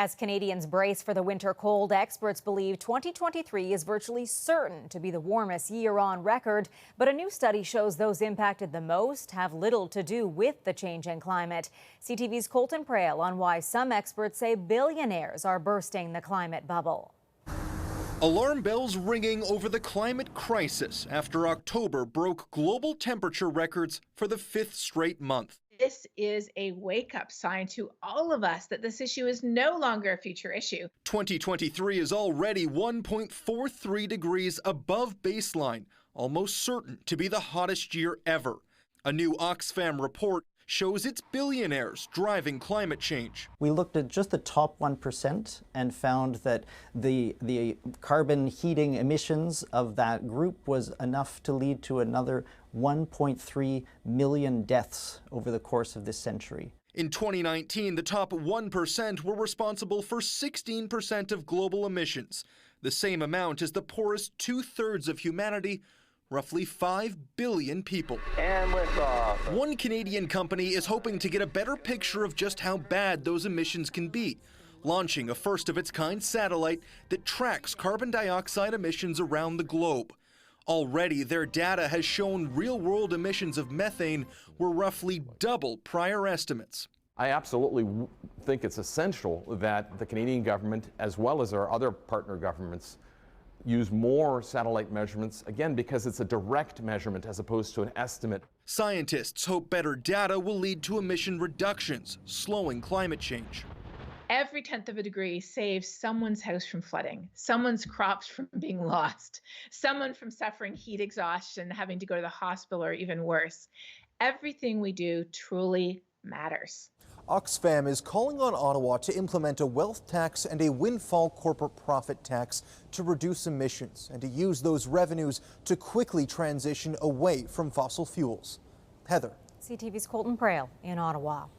As Canadians brace for the winter cold, experts believe 2023 is virtually certain to be the warmest year on record. But a new study shows those impacted the most have little to do with the change in climate. CTV's Colton Prale on why some experts say billionaires are bursting the climate bubble. Alarm bells ringing over the climate crisis after October broke global temperature records for the fifth straight month. This is a wake-up sign to all of us that this issue is no longer a future issue. 2023 is already 1.43 degrees above baseline, almost certain to be the hottest year ever. A new Oxfam report shows it's billionaires driving climate change. We looked at just the top 1% and found that the carbon heating emissions of that group was enough to lead to another 1.3 million deaths over the course of this century. In 2019, the top 1% were responsible for 16% of global emissions, the same amount as the poorest two-thirds of humanity, roughly 5 billion people. And liftoff. One Canadian company is hoping to get a better picture of just how bad those emissions can be, launching a first-of-its-kind satellite that tracks carbon dioxide emissions around the globe. Already, their data has shown real-world emissions of methane were roughly double prior estimates. I absolutely think it's essential that the Canadian government, as well as our other partner governments, use more satellite measurements, again, because it's a direct measurement as opposed to an estimate. Scientists hope better data will lead to emission reductions, slowing climate change. Every tenth of a degree saves someone's house from flooding, someone's crops from being lost, someone from suffering heat exhaustion, having to go to the hospital, or even worse. Everything we do truly matters. Oxfam is calling on Ottawa to implement a wealth tax and a windfall corporate profit tax to reduce emissions and to use those revenues to quickly transition away from fossil fuels. Heather. CTV's Colton Prale in Ottawa.